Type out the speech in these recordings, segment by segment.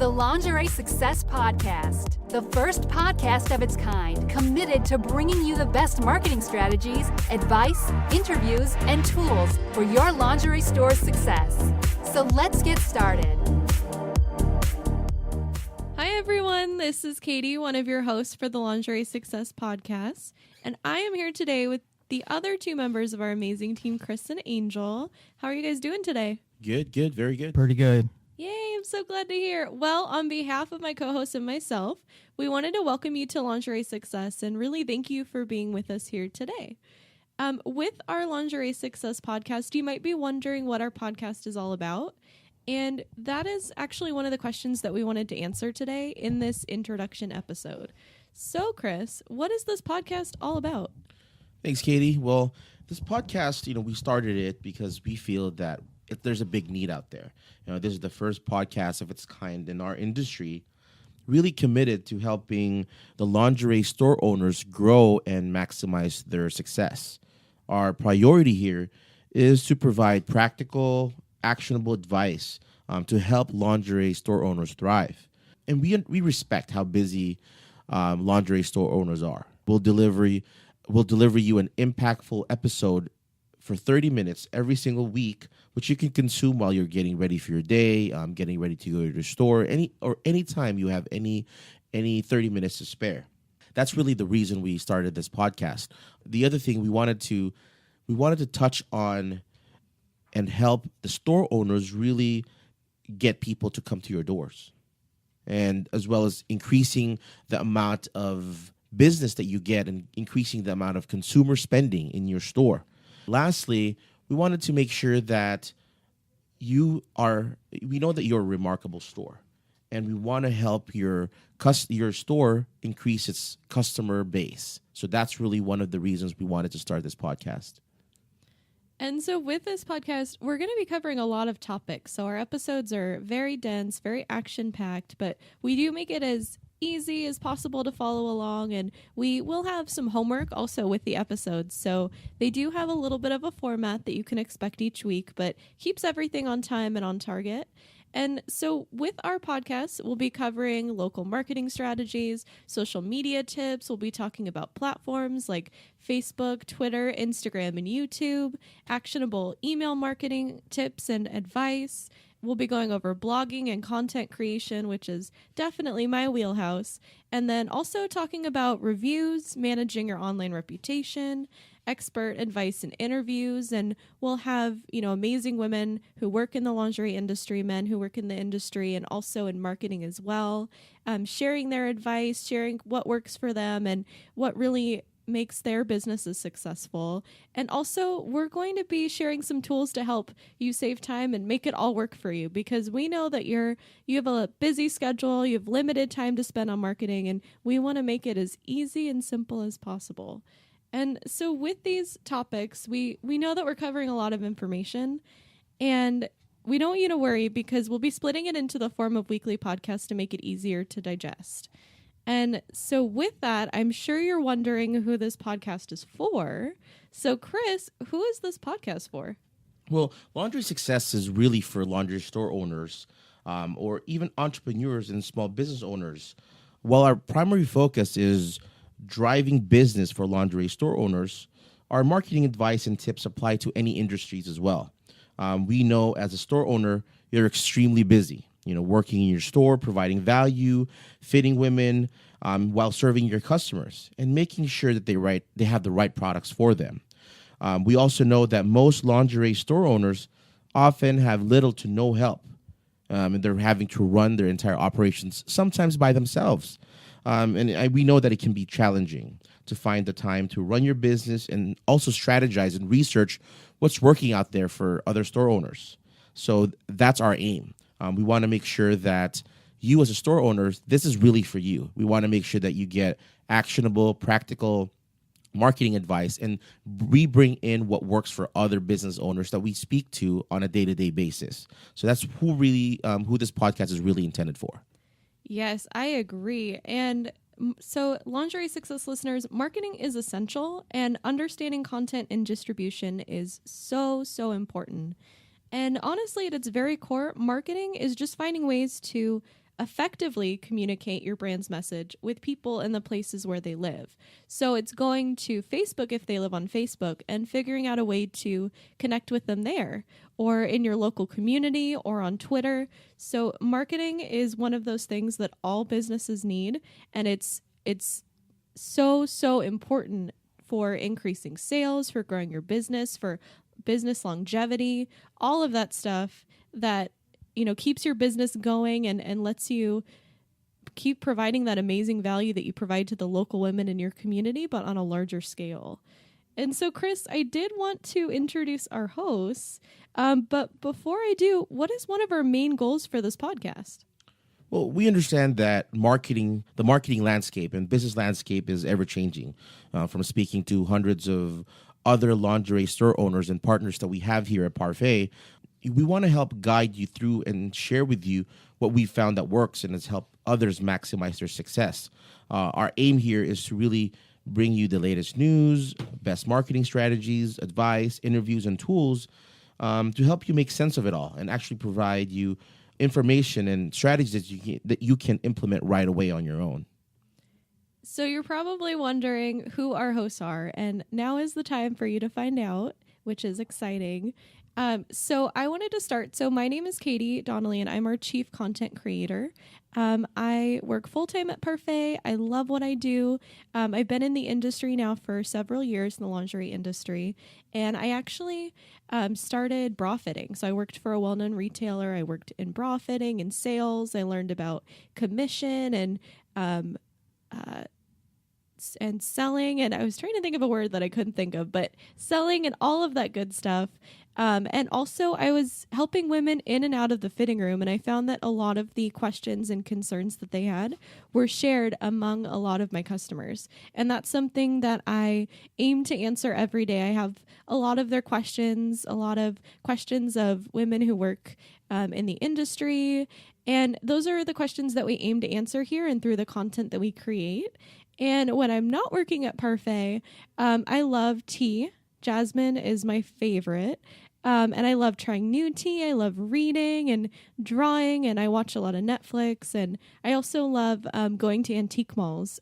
the Lingerie Success Podcast, the first podcast of its kind committed to bringing you the best marketing strategies, advice, interviews, and tools for your lingerie store's success. So let's get started. Hi, everyone. This is Katie, one of your hosts for the Lingerie Success Podcast, and I am here today with the other two members of our amazing team, Kris and Angel. How are you guys doing today? Good, very good. Pretty good. Yay, I'm so glad to hear. Well, on behalf of my co-host and myself, we wanted to welcome you to Lingerie Success and really thank you for being with us here today. With our Lingerie Success Podcast, you might be wondering what our podcast is all about. And that is actually one of the questions that we wanted to answer today in this introduction episode. So, Kris, what is this podcast all about? Thanks, Katie. Well, this podcast, we started it because we feel that there's a big need out there. This is the first podcast of its kind in our industry, really committed to helping the lingerie store owners grow and maximize their success. Our priority here is to provide practical, actionable advice to help lingerie store owners thrive. And we respect how busy lingerie store owners are. We'll deliver you an impactful episode for 30 minutes every single week, which you can consume while you're getting ready for your day, getting ready to go to your store, any time you have any 30 minutes to spare. That's really the reason we started this podcast. The other thing we wanted to touch on and help the store owners really get people to come to your doors, and as well as increasing the amount of business that you get and increasing the amount of consumer spending in your store. Lastly, we wanted to make sure that we know that you're a remarkable store, and we want to help your store increase its customer base. So that's really one of the reasons we wanted to start this podcast. And so with this podcast, we're going to be covering a lot of topics. So our episodes are very dense, very action-packed, but we do make it as easy as possible to follow along, and we will have some homework also with the episodes, so they do have a little bit of a format that you can expect each week, but keeps everything on time and on target. And so with our podcast, we'll be covering local marketing strategies, social media tips. We'll be talking about platforms like Facebook, Twitter, Instagram, and YouTube, actionable email marketing tips and advice. We'll be going over blogging and content creation, which is definitely my wheelhouse. And then also talking about reviews, managing your online reputation, expert advice and interviews. And we'll have, amazing women who work in the lingerie industry, men who work in the industry, and also in marketing as well, sharing their advice, sharing what works for them and what really makes their businesses successful. And also, we're going to be sharing some tools to help you save time and make it all work for you, because we know that you have a busy schedule, you have limited time to spend on marketing, and we want to make it as easy and simple as possible. And so with these topics, we know that we're covering a lot of information, and we don't want you to worry, because we'll be splitting it into the form of weekly podcasts to make it easier to digest. And so with that, I'm sure you're wondering who this podcast is for. So Kris, who is this podcast for? Well, Lingerie Success is really for lingerie store owners, or even entrepreneurs and small business owners. While our primary focus is driving business for lingerie store owners, our marketing advice and tips apply to any industries as well. We know as a store owner, you're extremely busy. Working in your store, providing value, fitting women, while serving your customers and making sure that they have the right products for them. We also know that most lingerie store owners often have little to no help, and they're having to run their entire operations sometimes by themselves. We know that it can be challenging to find the time to run your business and also strategize and research what's working out there for other store owners. So that's our aim. We want to make sure that you as a store owner, this is really for you. We want to make sure that you get actionable, practical marketing advice, and we bring in what works for other business owners that we speak to on a day-to-day basis. So that's who this podcast is really intended for. Yes, I agree. And so Lingerie Success listeners, marketing is essential, and understanding content and distribution is so, so important. And honestly, at its very core, marketing is just finding ways to effectively communicate your brand's message with people in the places where they live. So it's going to Facebook if they live on Facebook and figuring out a way to connect with them there, or in your local community, or on Twitter. So marketing is one of those things that all businesses need, and it's so important for increasing sales, for growing your business, for business longevity, all of that stuff that, keeps your business going and lets you keep providing that amazing value that you provide to the local women in your community, but on a larger scale. And so, Kris, I did want to introduce our hosts, but before I do, what is one of our main goals for this podcast? Well, we understand that the marketing landscape and business landscape is ever changing. From speaking to hundreds of other lingerie store owners and partners that we have here at Parfait, we want to help guide you through and share with you what we found that works and has helped others maximize their success. Our aim here is to really bring you the latest news, best marketing strategies, advice, interviews, and tools to help you make sense of it all and actually provide you information and strategies that you can implement right away on your own. So you're probably wondering who our hosts are, and now is the time for you to find out, which is exciting. So I wanted to start. So my name is Katie Donnelly, and I'm our chief content creator. I work full-time at Parfait. I love what I do. I've been in the industry now for several years, in the lingerie industry, and I actually started bra fitting. So I worked for a well-known retailer. I worked in bra fitting and sales. I learned about commission and selling, and I was trying to think of a word that I couldn't think of, but selling and all of that good stuff. And also I was helping women in and out of the fitting room, and I found that a lot of the questions and concerns that they had were shared among a lot of my customers. And that's something that I aim to answer every day. I have a lot of their questions, a lot of questions of women who work in the industry. And those are the questions that we aim to answer here and through the content that we create. And when I'm not working at Parfait, I love tea. Jasmine is my favorite. And I love trying new tea. I love reading and drawing, and I watch a lot of Netflix. And I also love going to antique malls.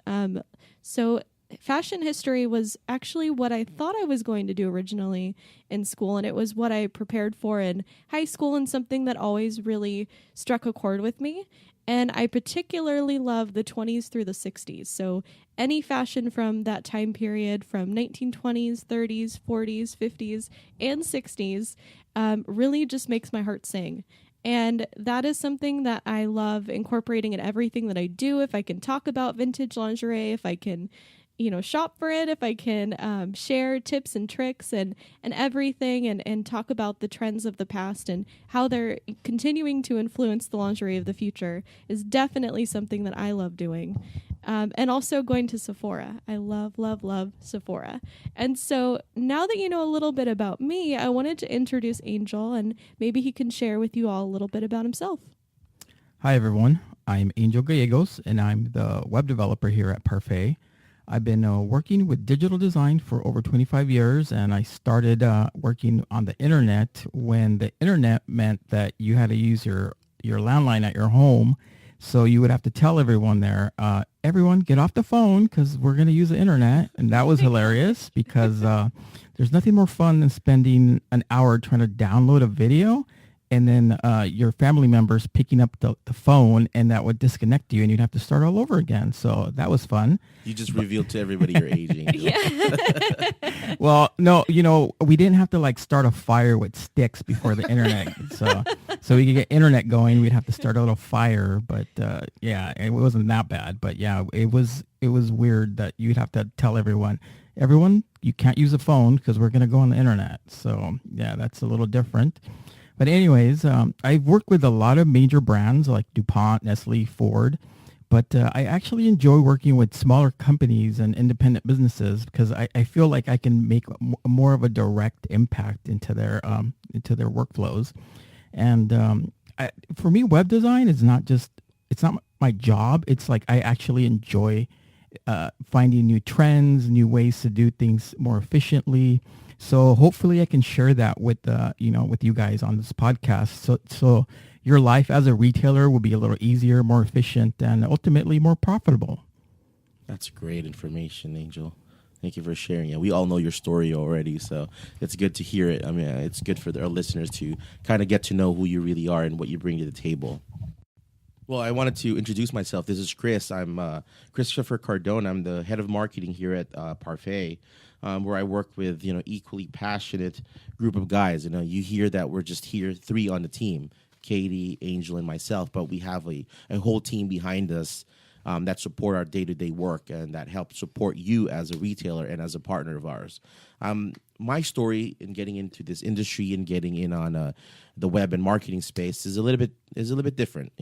So fashion history was actually what I thought I was going to do originally in school, and it was what I prepared for in high school, and something that always really struck a chord with me. And I particularly love the 20s through the 60s. So any fashion from that time period, from 1920s, 30s, 40s, 50s, and 60s, really just makes my heart sing. And that is something that I love incorporating in everything that I do. If I can talk about vintage lingerie, if I can shop for it, if I can share tips and tricks and everything, and talk about the trends of the past and how they're continuing to influence the lingerie of the future, is definitely something that I love doing. And also going to Sephora. I love, love, love Sephora. And so now that you know a little bit about me, I wanted to introduce Angel, and maybe he can share with you all a little bit about himself. Hi, everyone. I'm Angel Gallegos, and I'm the web developer here at Parfait. I've been working with digital design for over 25 years, and I started working on the internet when the internet meant that you had to use your landline at your home. So you would have to tell everyone there, everyone get off the phone because we're going to use the internet. And that was hilarious because there's nothing more fun than spending an hour trying to download a video and then your family members picking up the phone, and that would disconnect you, and you'd have to start all over again. So that was fun. You just revealed to everybody your age, Angel. Yeah. Well, no, we didn't have to start a fire with sticks before the internet. So we could get internet going. We'd have to start a little fire, but yeah, it wasn't that bad. But yeah, it was weird that you'd have to tell everyone, you can't use a phone because we're going to go on the internet. So yeah, that's a little different. But anyways, I've worked with a lot of major brands like DuPont, Nestle, Ford, but I actually enjoy working with smaller companies and independent businesses because I feel like I can make more of a direct impact into their workflows. And for me, web design is it's not my job. It's like I actually enjoy finding new trends, new ways to do things more efficiently. So hopefully I can share that with with you guys on this podcast. So your life as a retailer will be a little easier, more efficient, and ultimately more profitable. That's great information, Angel. Thank you for sharing it. We all know your story already, so it's good to hear it. I mean, it's good for our listeners to kind of get to know who you really are and what you bring to the table. Well, I wanted to introduce myself. This is Kris. I'm Christopher Cardona. I'm the head of marketing here at Parfait, where I work with equally passionate group of guys. You hear that we're just here 3 on the team: Katie, Angel, and myself. But we have a whole team behind us that support our day-to-day work and that help support you as a retailer and as a partner of ours. My story in getting into this industry and getting in on the web and marketing space is a little bit different.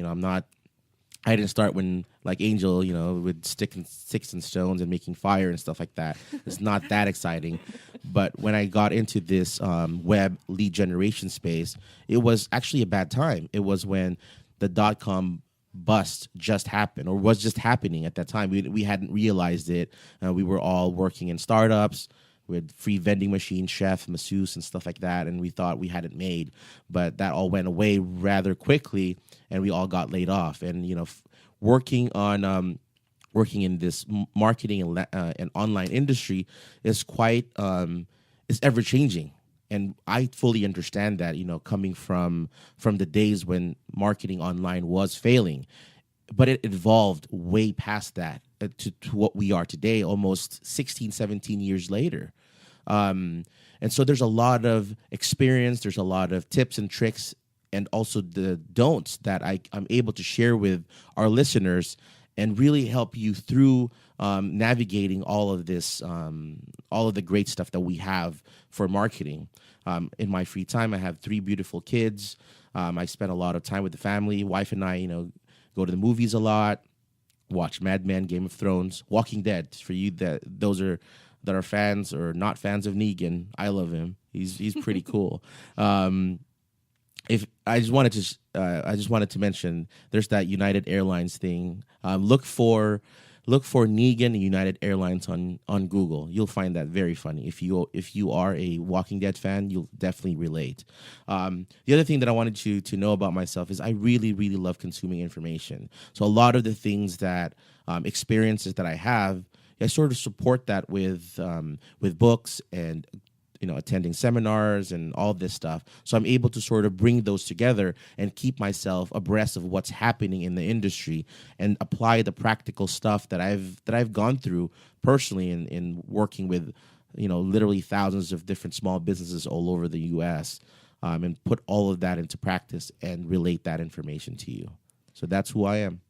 I didn't start when, like Angel, with sticks and stones and making fire and stuff like that. It's not that exciting. But when I got into this web lead generation space, it was actually a bad time. It was when the .com bust just happened, or was just happening at that time. We hadn't realized it. We were all working in startups with free vending machines, chef, masseuse, and stuff like that, and we thought we had it made. But that all went away rather quickly, and we all got laid off. And working in this marketing and online industry is quite is ever changing. And I fully understand that, coming from the days when marketing online was failing. But it evolved way past that to what we are today, almost 16, 17 years later. And so there's a lot of experience, there's a lot of tips and tricks, and also the don'ts that I'm able to share with our listeners and really help you through navigating all of this, all of the great stuff that we have for marketing. In my free time, I have 3 beautiful kids. I spend a lot of time with the family. Wife and I, go to the movies a lot, watch Mad Men, Game of Thrones, Walking Dead. For you that are fans or not fans of Negan, I love him. He's pretty cool. If I just wanted to mention, there's that United Airlines thing. Look for Negan and United Airlines on Google. You'll find that very funny. If you are a Walking Dead fan, you'll definitely relate. The other thing that I wanted you to know about myself is I really, really love consuming information. So a lot of the things that experiences that I have, I sort of support that with books and attending seminars and all this stuff. So I'm able to sort of bring those together and keep myself abreast of what's happening in the industry and apply the practical stuff that I've gone through personally in working with, literally thousands of different small businesses all over the U.S. And put all of that into practice and relate that information to you. So that's who I am.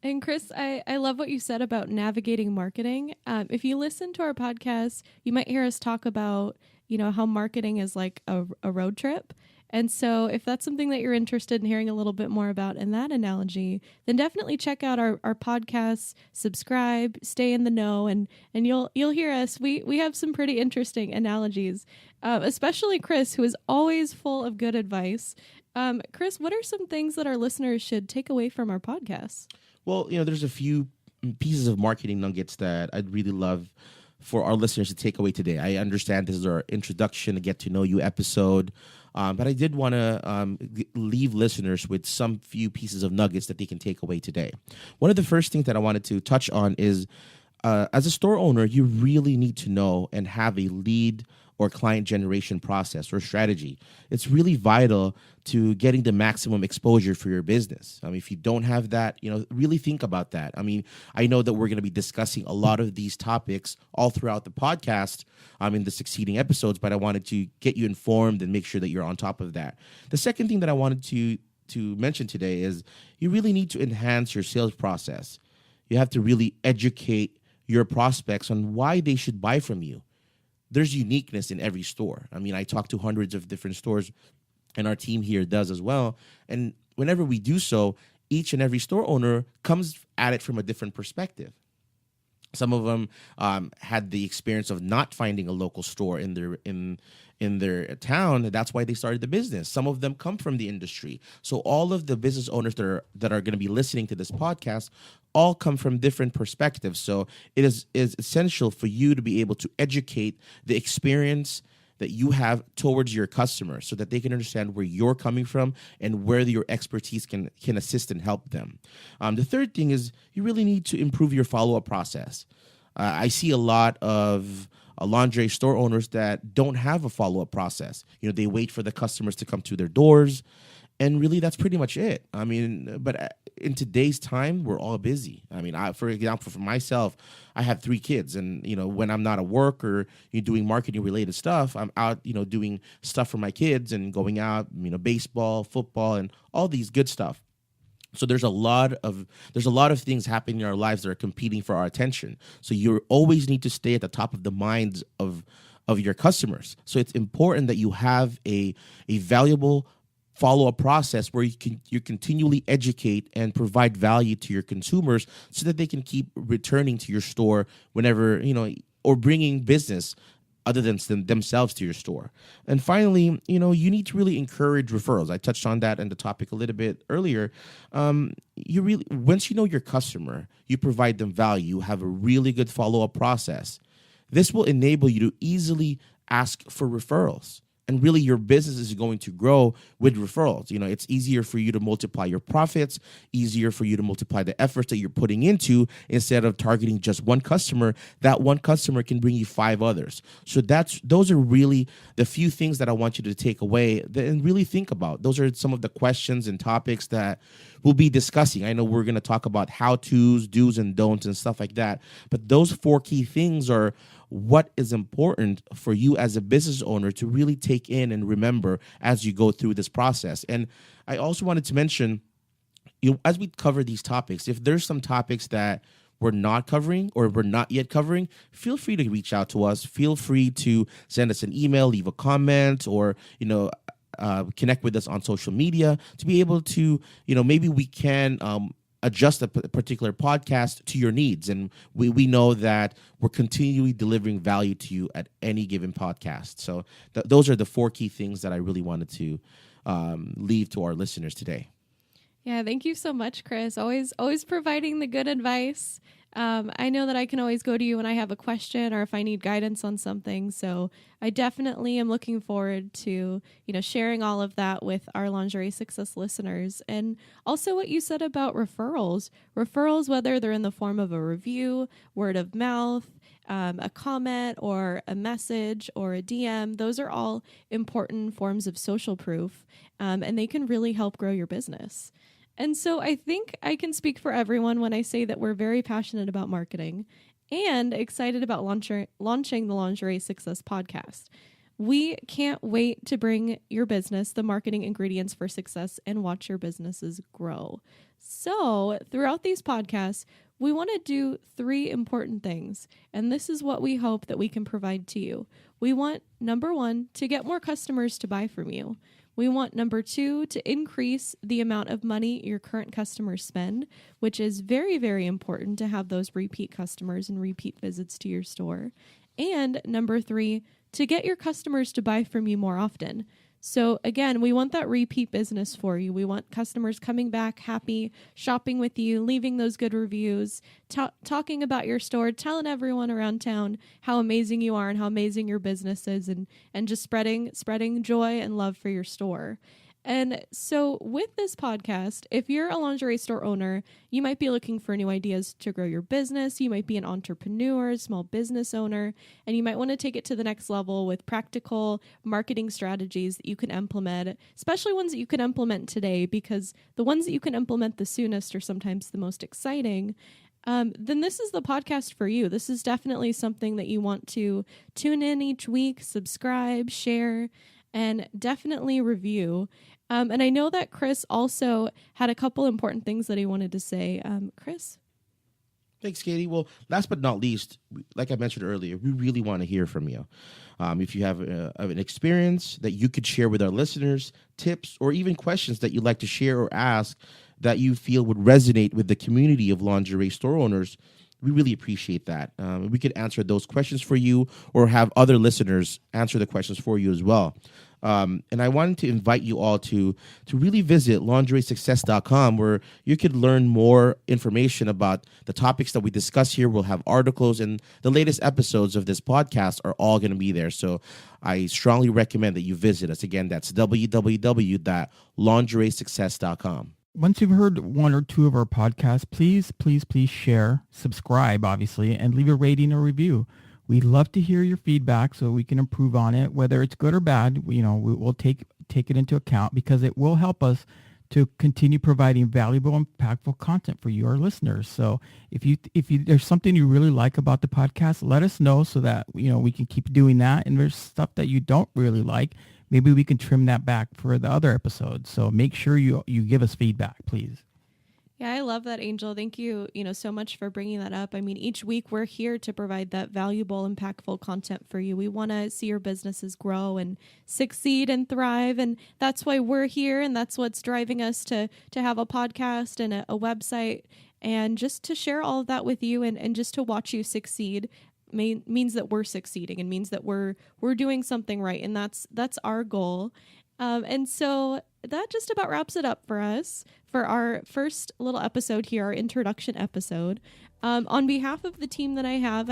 And Kris, I love what you said about navigating marketing. If you listen to our podcast, you might hear us talk about, how marketing is like a road trip. And so if that's something that you're interested in hearing a little bit more about in that analogy, then definitely check out our podcasts, subscribe, stay in the know, and you'll hear us. We have some pretty interesting analogies, especially Kris, who is always full of good advice. Kris, what are some things that our listeners should take away from our podcast? Well, there's a few pieces of marketing nuggets that I'd really love for our listeners to take away today. I understand this is our introduction to get to know you episode, but I did want to leave listeners with some few pieces of nuggets that they can take away today. One of the first things that I wanted to touch on is, as a store owner, you really need to know and have a lead or client generation process or strategy. It's really vital to getting the maximum exposure for your business. I mean, if you don't have that, really think about that. I mean, I know that we're going to be discussing a lot of these topics all throughout the podcast in the succeeding episodes, but I wanted to get you informed and make sure that you're on top of that. The second thing that I wanted to mention today is you really need to enhance your sales process. You have to really educate your prospects on why they should buy from you. There's uniqueness in every store. I mean, I talk to hundreds of different stores, and our team here does as well. And whenever we do so, each and every store owner comes at it from a different perspective. Some of them had the experience of not finding a local store in their town. That's why they started the business. Some of them come from the industry. So all of the business owners that are going to be listening to this podcast all come from different perspectives. So it is essential for you to be able to educate the experience that you have towards your customer so that they can understand where you're coming from and where your expertise can assist and help them. The third thing is you really need to improve your follow-up process. I see a lot of lingerie store owners that don't have a follow-up process. They wait for the customers to come to their doors, and really that's pretty much it. I mean, but in today's time, we're all busy. I mean, for example, for myself, I have 3 kids, and when I'm not at work or doing marketing related stuff, I'm out, doing stuff for my kids and going out, baseball, football, and all these good stuff. So there's a lot of things happening in our lives that are competing for our attention. So you always need to stay at the top of the minds of your customers. So it's important that you have a valuable follow-up process where you continually educate and provide value to your consumers so that they can keep returning to your store whenever, or bringing business other than themselves to your store. And finally, you need to really encourage referrals. I touched on that in the topic a little bit earlier. Once you know your customer, you provide them value, you have a really good follow-up process. This will enable you to easily ask for referrals. And really, your business is going to grow with referrals. It's easier for you to multiply your profits, easier for you to multiply the efforts that you're putting into instead of targeting just one customer. That one customer can bring you 5 others. So those are really the few things that I want you to take away and really think about. Those are some of the questions and topics that we'll be discussing. I know we're going to talk about how-tos, do's and don'ts and stuff like that. But those 4 key things are what is important for you as a business owner to really take in and remember as you go through this process. And I also wanted to mention, as we cover these topics, if there's some topics that we're not covering or we're not yet covering, feel free to reach out to us. Feel free to send us an email, leave a comment, or, connect with us on social media to be able to, maybe we can adjust a particular podcast to your needs. And we know that we're continually delivering value to you at any given podcast. So those are the 4 key things that I really wanted to leave to our listeners today. Yeah, thank you so much, Kris. Always providing the good advice. I know that I can always go to you when I have a question or if I need guidance on something. So I definitely am looking forward to, sharing all of that with our Lingerie Success listeners. And also what you said about referrals, whether they're in the form of a review, word of mouth, a comment or a message or a DM, those are all important forms of social proof, and they can really help grow your business. And so I think I can speak for everyone when I say that we're very passionate about marketing and excited about launching the Lingerie Success Podcast. We can't wait to bring your business the marketing ingredients for success and watch your businesses grow. So throughout these podcasts, we want to do 3 important things, and this is what we hope that we can provide to you. We want, number 1, to get more customers to buy from you. We want, number 2, to increase the amount of money your current customers spend, which is very, very important to have those repeat customers and repeat visits to your store. And number 3, to get your customers to buy from you more often. So again, we want that repeat business for you. We want customers coming back happy, shopping with you, leaving those good reviews, talking about your store, telling everyone around town how amazing you are and how amazing your business is, and just spreading joy and love for your store. And so with this podcast, if you're a lingerie store owner, you might be looking for new ideas to grow your business. You might be an entrepreneur, small business owner, and you might want to take it to the next level with practical marketing strategies that you can implement, especially ones that you can implement today, because the ones that you can implement the soonest are sometimes the most exciting. Then this is the podcast for you. This is definitely something that you want to tune in each week, subscribe, share, and definitely review. And I know that Kris also had a couple important things that he wanted to say. Kris? Thanks, Katie. Well, last but not least, like I mentioned earlier, we really want to hear from you. If you have an experience that you could share with our listeners, tips, or even questions that you'd like to share or ask that you feel would resonate with the community of lingerie store owners, we really appreciate that. We could answer those questions for you or have other listeners answer the questions for you as well. And I wanted to invite you all to really visit lingeriesuccess.com, where you could learn more information about the topics that we discuss here. We'll have articles, and the latest episodes of this podcast are all going to be there. So I strongly recommend that you visit us. Again, that's www.lingeriesuccess.com. Once you've heard one or two of our podcasts, please share, subscribe, obviously, and leave a rating or review. We'd love to hear your feedback so we can improve on it, whether it's good or bad. We'll take it into account, because it will help us to continue providing valuable, impactful content for you, our listeners. So if there's something you really like about the podcast, let us know so that we can keep doing that. And there's stuff that you don't really like, maybe we can trim that back for the other episodes. So make sure you give us feedback, please. Yeah, I love that, Angel. Thank you, so much for bringing that up. I mean, each week we're here to provide that valuable, impactful content for you. We want to see your businesses grow and succeed and thrive, and that's why we're here, and that's what's driving us to have a podcast and a website, and just to share all of that with you, and just to watch you succeed means that we're succeeding, and means that we're doing something right, and that's our goal. And so that just about wraps it up for us for our first little episode here, our introduction episode. On behalf of the team that I have,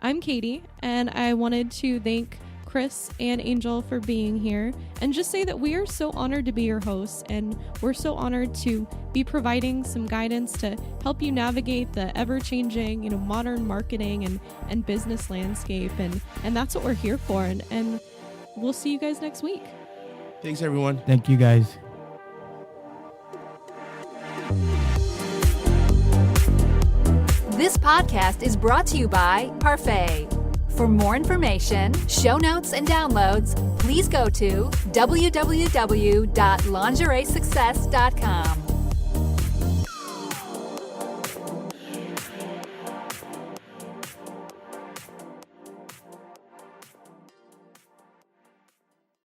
I'm Katie, and I wanted to thank Kris and Angel for being here, and just say that we are so honored to be your hosts, and we're so honored to be providing some guidance to help you navigate the ever-changing, modern marketing and business landscape, and that's what we're here for, and we'll see you guys next week. Thanks, everyone. Thank you, guys. This podcast is brought to you by Parfait. For more information, show notes, and downloads, please go to www.lingeriesuccess.com.